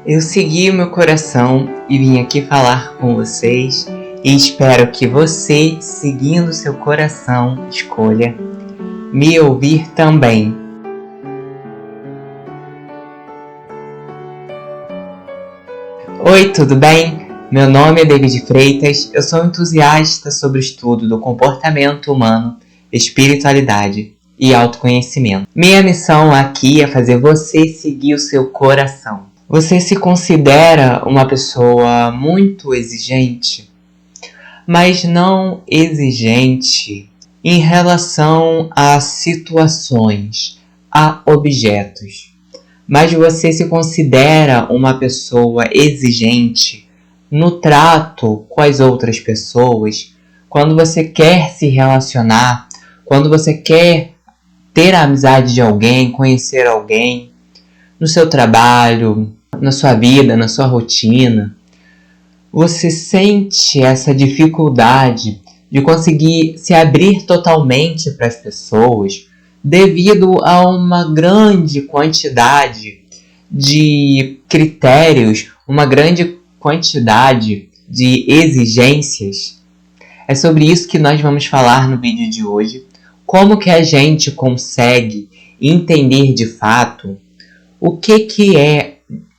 Eu segui o meu coração e vim aqui falar com vocês e espero que você, seguindo seu coração, escolha me ouvir também. Oi, tudo bem? Meu nome é David Freitas, eu sou entusiasta sobre o estudo do comportamento humano, espiritualidade e autoconhecimento. Minha missão aqui é fazer você seguir o seu coração. Você se considera uma pessoa muito exigente, mas não exigente em relação a situações, a objetos. Mas você se considera uma pessoa exigente no trato com as outras pessoas, quando você quer se relacionar, quando você quer ter a amizade de alguém, conhecer alguém, no seu trabalho, na sua vida, na sua rotina. Você sente essa dificuldade de conseguir se abrir totalmente para as pessoas devido a uma grande quantidade de critérios, uma grande quantidade de exigências. É sobre isso que nós vamos falar no vídeo de hoje. Como que a gente consegue entender de fato o que é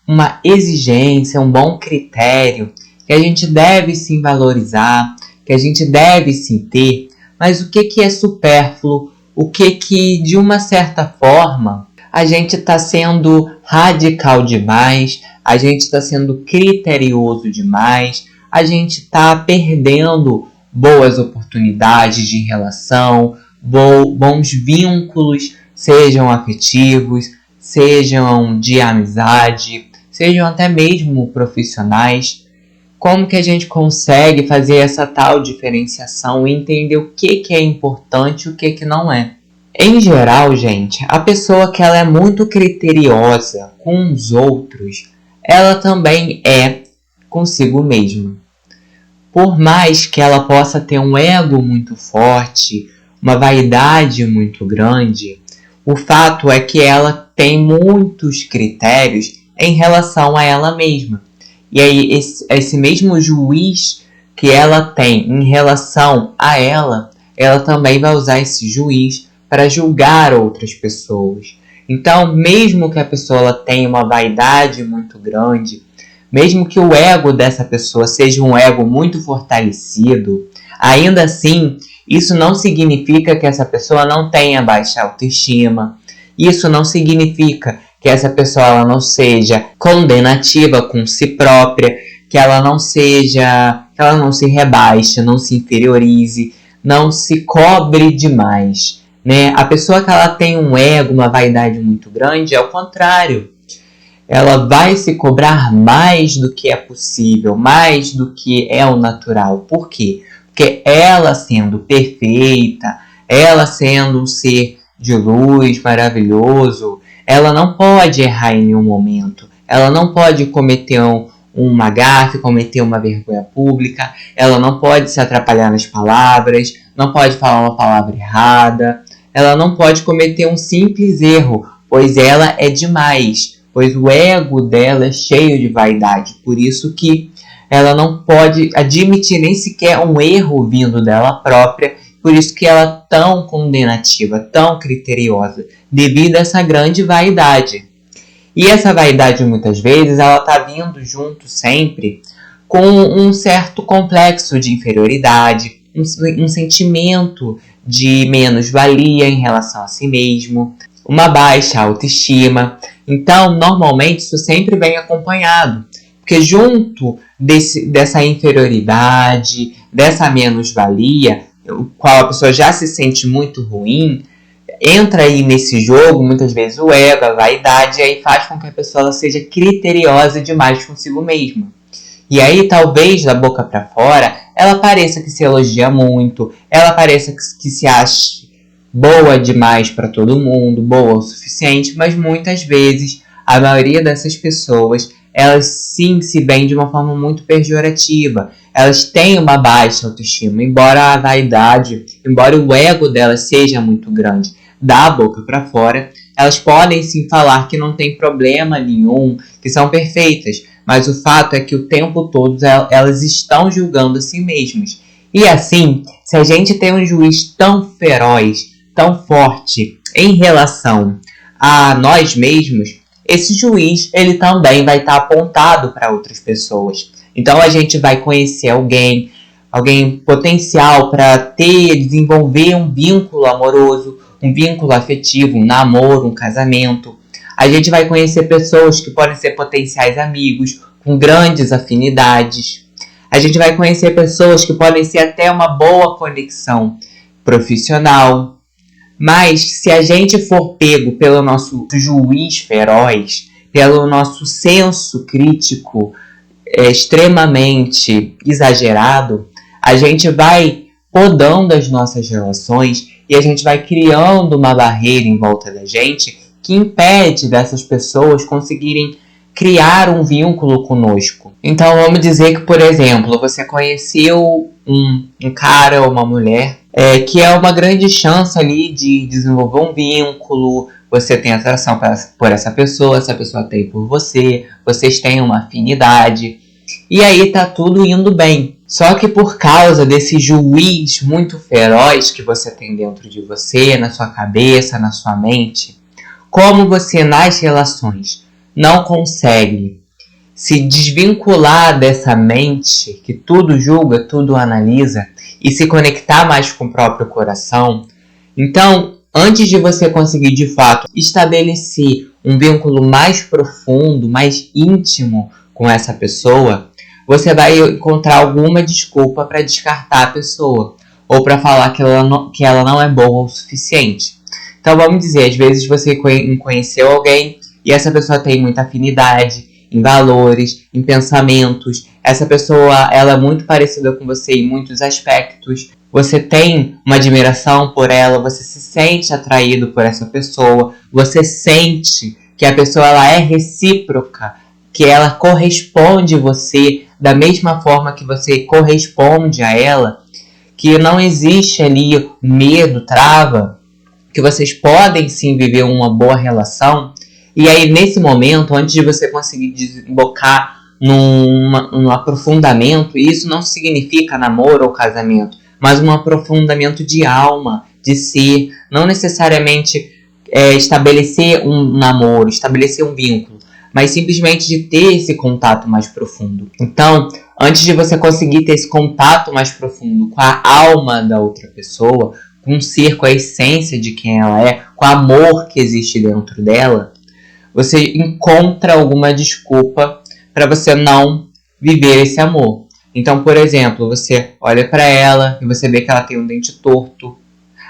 uma exigência, um bom critério, que a gente deve sim valorizar, que a gente deve sim ter, mas o que é supérfluo, o que de uma certa forma a gente está sendo radical demais, a gente está sendo criterioso demais, a gente está perdendo boas oportunidades de relação, bons vínculos, sejam afetivos, sejam de amizade, sejam até mesmo profissionais. Como que a gente consegue fazer essa tal diferenciação e entender o que é importante e o que não é? Em geral, gente, a pessoa que ela é muito criteriosa com os outros, ela também é consigo mesma. Por mais que ela possa ter um ego muito forte, uma vaidade muito grande, o fato é que ela tem muitos critérios em relação a ela mesma. E aí esse mesmo juiz que ela tem em relação a ela também vai usar esse juiz para julgar outras pessoas. Então, mesmo que a pessoa ela tenha uma vaidade muito grande, mesmo que o ego dessa pessoa seja um ego muito fortalecido, ainda assim, isso não significa que essa pessoa não tenha baixa autoestima. Isso não significa que essa pessoa ela não seja condenativa com si própria, que ela não se rebaixe, não se inferiorize, não se cobre demais, né? A pessoa que ela tem um ego, uma vaidade muito grande, é o contrário. Ela vai se cobrar mais do que é possível, mais do que é o natural. Por quê? Porque ela sendo perfeita, ela sendo um ser de luz maravilhoso, ela não pode errar em nenhum momento. Ela não pode cometer uma gafe, cometer uma vergonha pública. Ela não pode se atrapalhar nas palavras, não pode falar uma palavra errada. Ela não pode cometer um simples erro, pois ela é demais. Pois o ego dela é cheio de vaidade. Por isso que ela não pode admitir nem sequer um erro vindo dela própria. Por isso que ela é tão condenativa, tão criteriosa, devido a essa grande vaidade. E essa vaidade, muitas vezes, ela está vindo junto sempre com um certo complexo de inferioridade, um sentimento de menos-valia em relação a si mesmo, uma baixa autoestima. Então, normalmente, isso sempre vem acompanhado. Porque junto dessa inferioridade, dessa menos-valia, o qual a pessoa já se sente muito ruim, entra aí nesse jogo, muitas vezes, o ego, a vaidade, e aí faz com que a pessoa ela seja criteriosa demais consigo mesma. E aí, talvez, da boca para fora, ela pareça que se elogia muito, ela pareça que se acha boa demais para todo mundo, boa o suficiente, mas muitas vezes, a maioria dessas pessoas, elas sim se veem de uma forma muito pejorativa. Elas têm uma baixa autoestima, embora a vaidade, embora o ego delas seja muito grande. Da boca para fora, elas podem sim falar que não tem problema nenhum, que são perfeitas, mas o fato é que o tempo todo elas estão julgando a si mesmas. E assim, se a gente tem um juiz tão feroz, tão forte em relação a nós mesmos, esse juiz ele também vai estar apontado para outras pessoas. Então a gente vai conhecer alguém potencial para desenvolver um vínculo amoroso, um vínculo afetivo, um namoro, um casamento. A gente vai conhecer pessoas que podem ser potenciais amigos, com grandes afinidades. A gente vai conhecer pessoas que podem ser até uma boa conexão profissional. Mas se a gente for pego pelo nosso juiz feroz, pelo nosso senso crítico extremamente exagerado, a gente vai podando as nossas relações e a gente vai criando uma barreira em volta da gente que impede dessas pessoas conseguirem criar um vínculo conosco. Então vamos dizer que, por exemplo, você conheceu um cara ou uma mulher que é uma grande chance ali de desenvolver um vínculo, você tem atração por essa pessoa tem por você, vocês têm uma afinidade, e aí tá tudo indo bem. Só que por causa desse juiz muito feroz que você tem dentro de você, na sua cabeça, na sua mente, como você nas relações não consegue se desvincular dessa mente que tudo julga, tudo analisa e se conectar mais com o próprio coração, então, antes de você conseguir de fato estabelecer um vínculo mais profundo, mais íntimo com essa pessoa, você vai encontrar alguma desculpa para descartar a pessoa ou para falar que ela não é boa o suficiente. Então vamos dizer, às vezes você conheceu alguém e essa pessoa tem muita afinidade em valores, em pensamentos. Essa pessoa ela é muito parecida com você em muitos aspectos. Você tem uma admiração por ela, você se sente atraído por essa pessoa, você sente que a pessoa ela é recíproca, que ela corresponde a você da mesma forma que você corresponde a ela, que não existe ali medo, trava, que vocês podem sim viver uma boa relação. E aí nesse momento, antes de você conseguir desembocar num aprofundamento, e isso não significa namoro ou casamento, mas um aprofundamento de alma, de ser, não necessariamente estabelecer um namoro, estabelecer um vínculo, mas simplesmente de ter esse contato mais profundo. Então, antes de você conseguir ter esse contato mais profundo com a alma da outra pessoa, com o ser, com a essência de quem ela é, com o amor que existe dentro dela, você encontra alguma desculpa para você não viver esse amor. Então, por exemplo, você olha para ela e você vê que ela tem um dente torto.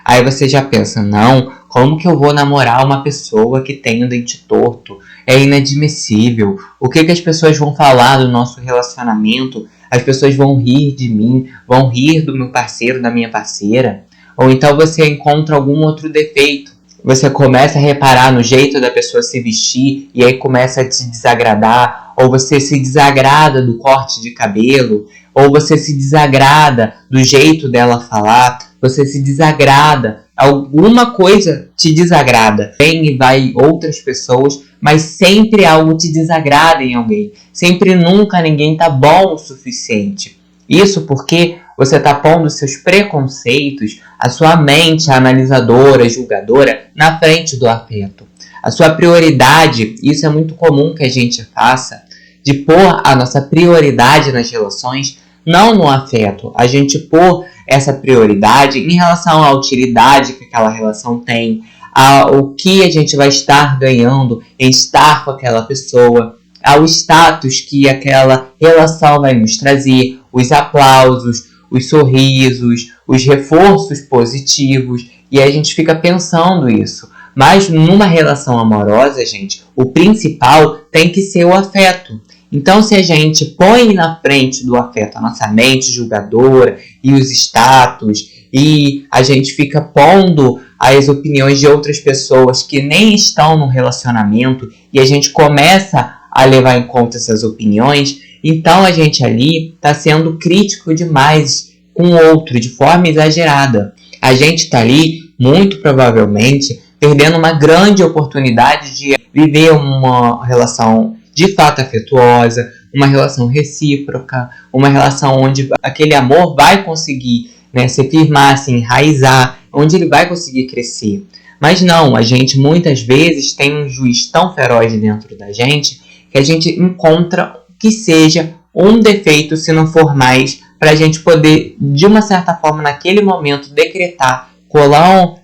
Aí você já pensa, não, como que eu vou namorar uma pessoa que tem um dente torto? É inadmissível. O que as pessoas vão falar do nosso relacionamento? As pessoas vão rir de mim, vão rir do meu parceiro, da minha parceira. Ou então você encontra algum outro defeito. Você começa a reparar no jeito da pessoa se vestir e aí começa a te desagradar. Ou você se desagrada do corte de cabelo. Ou você se desagrada do jeito dela falar. Você se desagrada. Alguma coisa te desagrada. Vem e vai outras pessoas, mas sempre algo te desagrada em alguém. Sempre nunca ninguém tá bom o suficiente. Isso porque você está pondo seus preconceitos, a sua mente analisadora, julgadora, na frente do afeto. A sua prioridade, isso é muito comum que a gente faça, de pôr a nossa prioridade nas relações, não no afeto. A gente pôr essa prioridade em relação à utilidade que aquela relação tem, ao que a gente vai estar ganhando em estar com aquela pessoa, ao status que aquela relação vai nos trazer, os aplausos, os sorrisos, os reforços positivos, e a gente fica pensando isso. Mas numa relação amorosa, gente, o principal tem que ser o afeto. Então, se a gente põe na frente do afeto a nossa mente julgadora e os status, e a gente fica pondo as opiniões de outras pessoas que nem estão no relacionamento, e a gente começa a levar em conta essas opiniões, então a gente ali está sendo crítico demais com o outro, de forma exagerada. A gente está ali, muito provavelmente, perdendo uma grande oportunidade de viver uma relação de fato afetuosa, uma relação recíproca, uma relação onde aquele amor vai conseguir, né, se firmar, se enraizar, onde ele vai conseguir crescer. Mas não, a gente muitas vezes tem um juiz tão feroz dentro da gente que a gente encontra que seja um defeito, se não for mais, para a gente poder, de uma certa forma, naquele momento, decretar,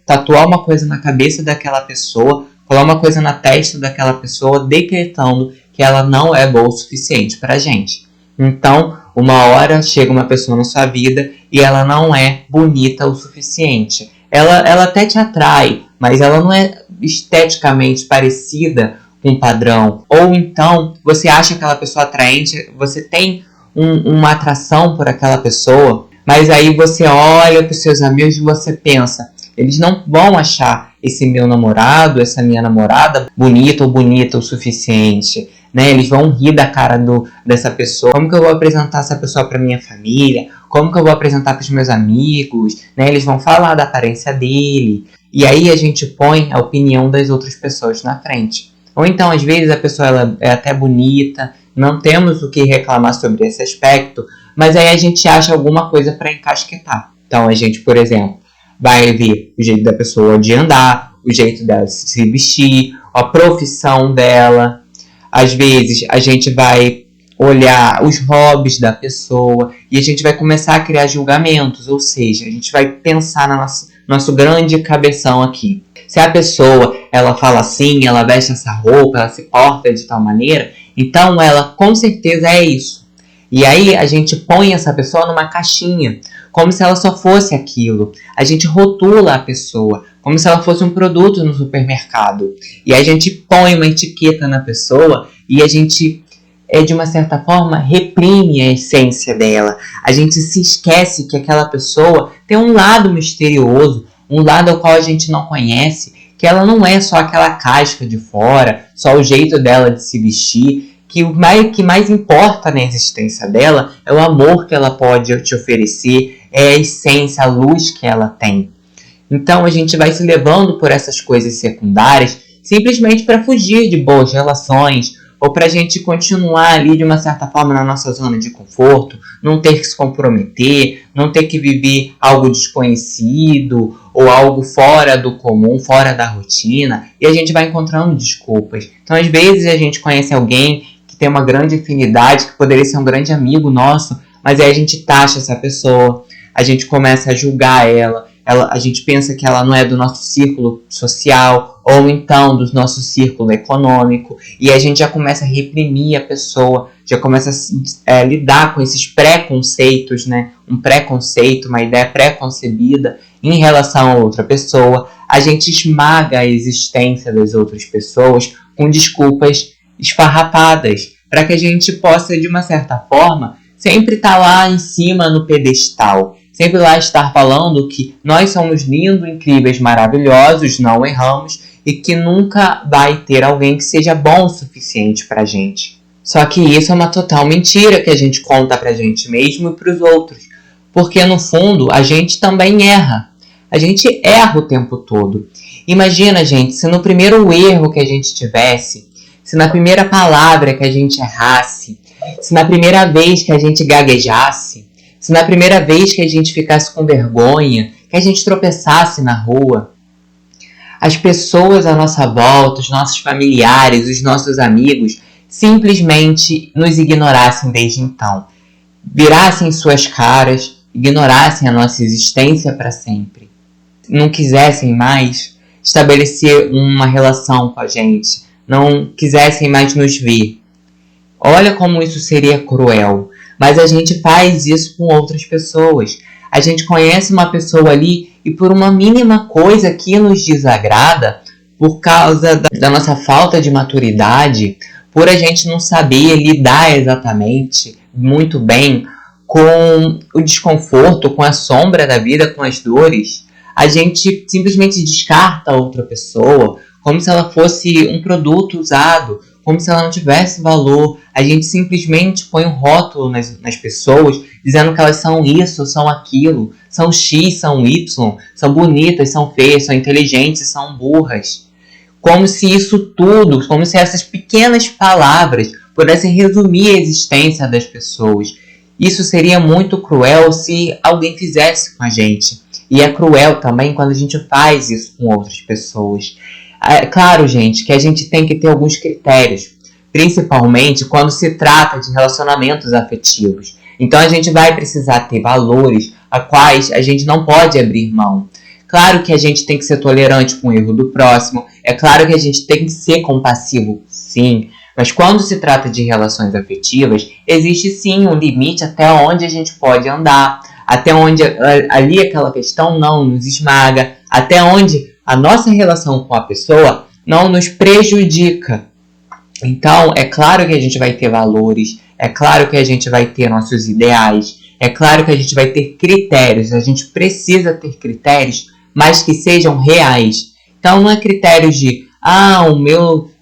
tatuar uma coisa na cabeça daquela pessoa, colar uma coisa na testa daquela pessoa, decretando que ela não é boa o suficiente para a gente. Então, uma hora chega uma pessoa na sua vida e ela não é bonita o suficiente. Ela até te atrai, mas ela não é esteticamente parecida com um padrão. Ou então, você acha aquela pessoa atraente, você tem uma atração por aquela pessoa, mas aí você olha para os seus amigos e você pensa, eles não vão achar esse meu namorado, essa minha namorada bonita ou bonita o suficiente, né? Eles vão rir da cara dessa pessoa. Como que eu vou apresentar essa pessoa para minha família? Como que eu vou apresentar para os meus amigos? Né? Eles vão falar da aparência dele. E aí a gente põe a opinião das outras pessoas na frente. Ou então, às vezes, a pessoa ela é até bonita, não temos o que reclamar sobre esse aspecto, mas aí a gente acha alguma coisa para encasquetar. Então, a gente, por exemplo, vai ver o jeito da pessoa de andar, o jeito dela se vestir, a profissão dela. Às vezes, a gente vai olhar os hobbies da pessoa e a gente vai começar a criar julgamentos, ou seja, a gente vai pensar no nosso grande cabeção aqui. Se a pessoa, ela fala assim, ela veste essa roupa, ela se porta de tal maneira, então ela com certeza é isso. E aí a gente põe essa pessoa numa caixinha, como se ela só fosse aquilo. A gente rotula a pessoa, como se ela fosse um produto no supermercado. E a gente põe uma etiqueta na pessoa e a gente, de uma certa forma, reprime a essência dela. A gente se esquece que aquela pessoa tem um lado misterioso, um lado ao qual a gente não conhece, que ela não é só aquela casca de fora, só o jeito dela de se vestir, que o que mais importa na existência dela é o amor que ela pode te oferecer, é a essência, a luz que ela tem. Então a gente vai se levando por essas coisas secundárias simplesmente para fugir de boas relações, ou para a gente continuar ali de uma certa forma na nossa zona de conforto, não ter que se comprometer, não ter que viver algo desconhecido ou algo fora do comum, fora da rotina, e a gente vai encontrando desculpas. Então, às vezes, a gente conhece alguém que tem uma grande afinidade, que poderia ser um grande amigo nosso, mas aí a gente taxa essa pessoa, a gente começa a julgar ela, a gente pensa que ela não é do nosso círculo social, ou então do nosso círculo econômico, e a gente já começa a reprimir a pessoa, já começa a lidar com esses preconceitos, né? Um preconceito, uma ideia preconcebida em relação a outra pessoa. A gente esmaga a existência das outras pessoas com desculpas esfarrapadas, para que a gente possa, de uma certa forma, sempre estar lá em cima no pedestal, sempre lá estar falando que nós somos lindos, incríveis, maravilhosos, não erramos e que nunca vai ter alguém que seja bom o suficiente pra gente. Só que isso é uma total mentira que a gente conta pra gente mesmo e pros outros. Porque no fundo a gente também erra. A gente erra o tempo todo. Imagina, gente, se no primeiro erro que a gente tivesse, se na primeira palavra que a gente errasse, se na primeira vez que a gente gaguejasse, se na primeira vez que a gente ficasse com vergonha, que a gente tropeçasse na rua, as pessoas à nossa volta, os nossos familiares, os nossos amigos, simplesmente nos ignorassem desde então. Virassem suas caras, ignorassem a nossa existência para sempre. Não quisessem mais estabelecer uma relação com a gente, não quisessem mais nos ver. Olha como isso seria cruel. Mas a gente faz isso com outras pessoas. A gente conhece uma pessoa ali e por uma mínima coisa que nos desagrada, por causa da nossa falta de maturidade, por a gente não saber lidar exatamente, muito bem, com o desconforto, com a sombra da vida, com as dores, a gente simplesmente descarta a outra pessoa como se ela fosse um produto usado, como se ela não tivesse valor. A gente simplesmente põe um rótulo nas pessoas, dizendo que elas são isso, são aquilo, são X, são Y, são bonitas, são feias, são inteligentes, são burras. Como se isso tudo, como se essas pequenas palavras pudessem resumir a existência das pessoas. Isso seria muito cruel se alguém fizesse com a gente. E é cruel também quando a gente faz isso com outras pessoas. É claro, gente, que a gente tem que ter alguns critérios, principalmente quando se trata de relacionamentos afetivos. Então a gente vai precisar ter valores a quais a gente não pode abrir mão. Claro que a gente tem que ser tolerante com o erro do próximo, é claro que a gente tem que ser compassivo, sim, mas quando se trata de relações afetivas, existe sim um limite até onde a gente pode andar, até onde ali aquela questão não nos esmaga, até onde a nossa relação com a pessoa não nos prejudica. Então, é claro que a gente vai ter valores, é claro que a gente vai ter nossos ideais, é claro que a gente vai ter critérios, a gente precisa ter critérios, mas que sejam reais. Então, não é critério de,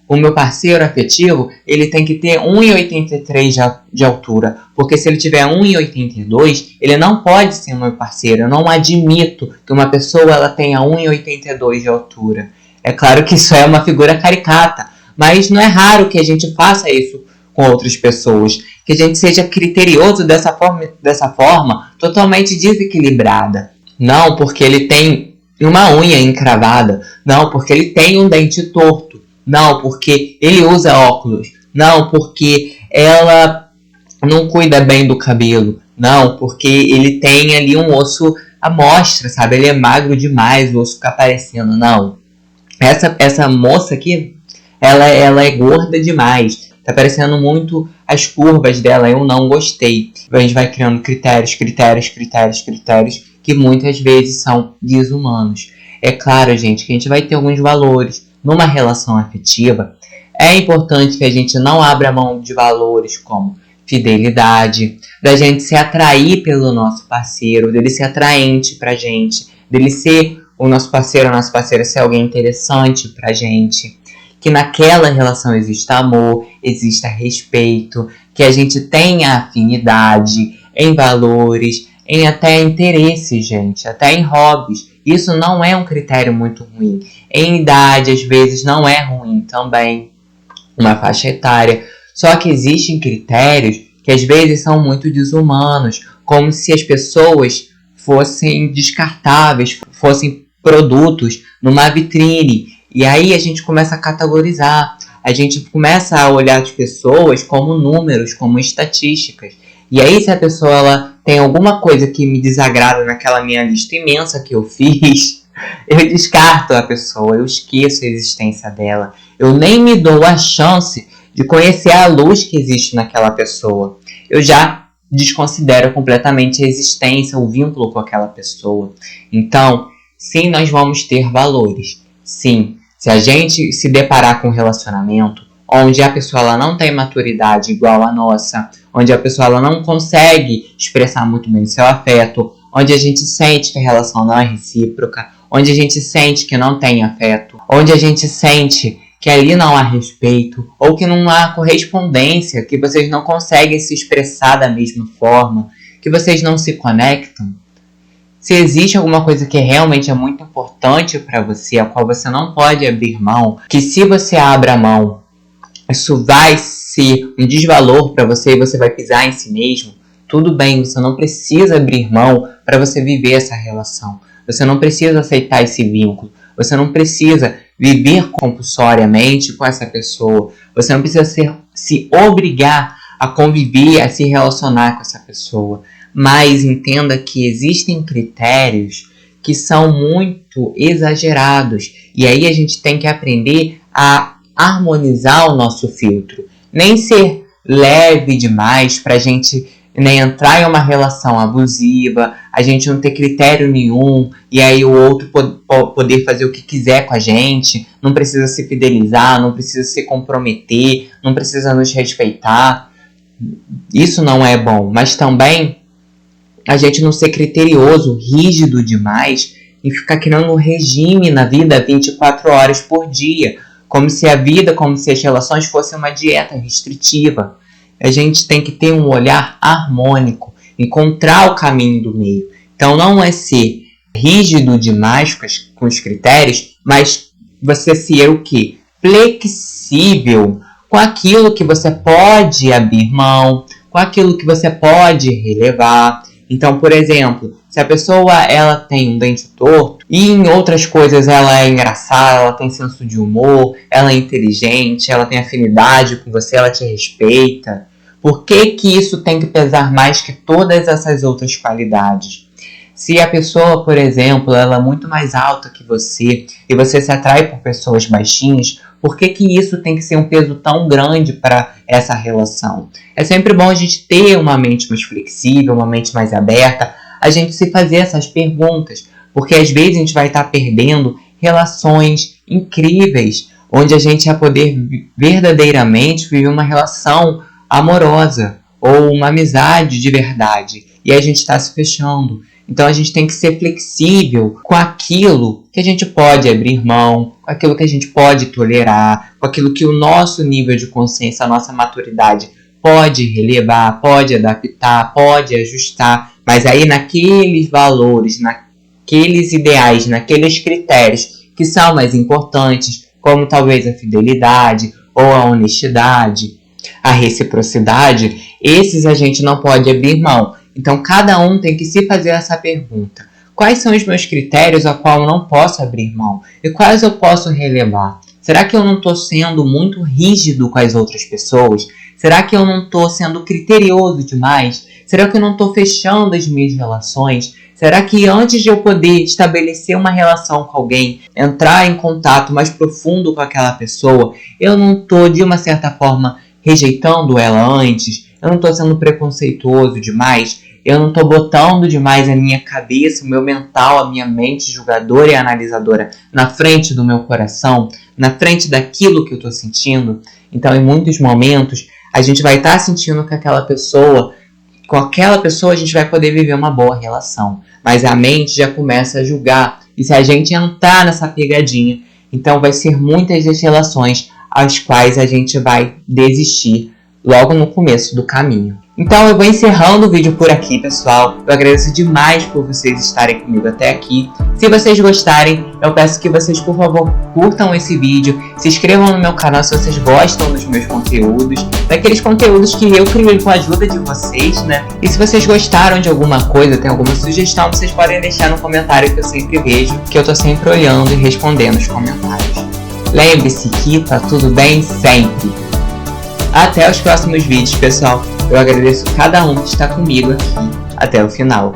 o meu parceiro afetivo, ele tem que ter 1,83 de altura, porque se ele tiver 1,82, ele não pode ser meu parceiro. Eu não admito que uma pessoa ela tenha 1,82 de altura. É claro que isso é uma figura caricata, mas não é raro que a gente faça isso com outras pessoas, que a gente seja criterioso dessa forma totalmente desequilibrada. Não porque ele tem uma unha encravada, não porque ele tem um dente torto, não porque ele usa óculos, não porque ela não cuida bem do cabelo, não porque ele tem ali um osso à mostra, sabe? Ele é magro demais, o osso fica aparecendo, não. Essa moça aqui, ela é gorda demais, tá aparecendo muito as curvas dela, eu não gostei. A gente vai criando critérios que muitas vezes são desumanos. É claro, gente, que a gente vai ter alguns valores. Numa relação afetiva, é importante que a gente não abra mão de valores como fidelidade, da gente se atrair pelo nosso parceiro, dele ser atraente pra gente, dele ser o nosso parceiro, a nossa parceira ser alguém interessante pra gente, que naquela relação exista amor, exista respeito, que a gente tenha afinidade em valores, em até interesses, gente, até em hobbies. Isso não é um critério muito ruim. Em idade, às vezes, não é ruim também, uma faixa etária. Só que existem critérios que às vezes são muito desumanos, como se as pessoas fossem descartáveis, fossem produtos numa vitrine. E aí a gente começa a categorizar, a gente começa a olhar as pessoas como números, como estatísticas. E aí se a pessoa ela tem alguma coisa que me desagrada naquela minha lista imensa que eu fiz, eu descarto a pessoa, eu esqueço a existência dela. Eu nem me dou a chance de conhecer a luz que existe naquela pessoa. Eu já desconsidero completamente a existência, o vínculo com aquela pessoa. Então, sim, nós vamos ter valores. Sim, se a gente se deparar com um relacionamento onde a pessoa ela não tem maturidade igual a nossa, onde a pessoa ela não consegue expressar muito bem seu afeto, onde a gente sente que a relação não é recíproca, onde a gente sente que não tem afeto, onde a gente sente que ali não há respeito, ou que não há correspondência, que vocês não conseguem se expressar da mesma forma, que vocês não se conectam. Se existe alguma coisa que realmente é muito importante para você, a qual você não pode abrir mão, que se você abre a mão, isso vai ser um desvalor para você e você vai pisar em si mesmo, tudo bem, você não precisa abrir mão para você viver essa relação. Você não precisa aceitar esse vínculo. Você não precisa viver compulsoriamente com essa pessoa. Você não precisa se obrigar a conviver, a se relacionar com essa pessoa. Mas entenda que existem critérios que são muito exagerados. E aí a gente tem que aprender a harmonizar o nosso filtro. Nem ser leve demais para a gente nem entrar em uma relação abusiva, a gente não ter critério nenhum, e aí o outro poder fazer o que quiser com a gente, não precisa se fidelizar, não precisa se comprometer, não precisa nos respeitar. Isso não é bom, mas também a gente não ser criterioso, rígido demais, e ficar criando um regime na vida 24 horas por dia, como se a vida, como se as relações fossem uma dieta restritiva. A gente tem que ter um olhar harmônico, encontrar o caminho do meio. Então não é ser rígido demais com os critérios, mas você ser o quê? Flexível com aquilo que você pode abrir mão, com aquilo que você pode relevar. Então, por exemplo, se a pessoa ela tem um dente torto e em outras coisas ela é engraçada, ela tem senso de humor, ela é inteligente, ela tem afinidade com você, ela te respeita, por que que isso tem que pesar mais que todas essas outras qualidades? Se a pessoa, por exemplo, ela é muito mais alta que você e você se atrai por pessoas baixinhas, por que que isso tem que ser um peso tão grande para essa relação? É sempre bom a gente ter uma mente mais flexível, uma mente mais aberta, a gente se fazer essas perguntas, porque às vezes a gente vai estar perdendo relações incríveis, onde a gente vai poder verdadeiramente viver uma relação amorosa ou uma amizade de verdade, e a gente está se fechando. Então a gente tem que ser flexível com aquilo que a gente pode abrir mão, com aquilo que a gente pode tolerar, com aquilo que o nosso nível de consciência, a nossa maturidade pode relevar, pode adaptar, pode ajustar, mas aí naqueles valores, naqueles ideais, naqueles critérios que são mais importantes, como talvez a fidelidade ou a honestidade, a reciprocidade, esses a gente não pode abrir mão. Então, cada um tem que se fazer essa pergunta. Quais são os meus critérios a qual eu não posso abrir mão? E quais eu posso relevar? Será que eu não estou sendo muito rígido com as outras pessoas? Será que eu não estou sendo criterioso demais? Será que eu não estou fechando as minhas relações? Será que antes de eu poder estabelecer uma relação com alguém, entrar em contato mais profundo com aquela pessoa, eu não estou, de uma certa forma, rejeitando ela antes? Eu não estou sendo preconceituoso demais? Eu não estou botando demais a minha cabeça, o meu mental, a minha mente julgadora e analisadora na frente do meu coração, na frente daquilo que eu estou sentindo? Então, em muitos momentos, a gente vai estar sentindo que com aquela pessoa a gente vai poder viver uma boa relação. Mas a mente já começa a julgar. E se a gente entrar nessa pegadinha, então vai ser muitas das relações às quais a gente vai desistir logo no começo do caminho. Então eu vou encerrando o vídeo por aqui, pessoal. Eu agradeço demais por vocês estarem comigo até aqui. Se vocês gostarem, eu peço que vocês, por favor, curtam esse vídeo. Se inscrevam no meu canal se vocês gostam dos meus conteúdos. Daqueles conteúdos que eu criei com a ajuda de vocês, né? E se vocês gostaram de alguma coisa, tem alguma sugestão, vocês podem deixar no comentário que eu sempre vejo. Que eu tô sempre olhando e respondendo os comentários. Lembre-se que tá tudo bem sempre. Até os próximos vídeos, pessoal. Eu agradeço cada um que está comigo aqui até o final.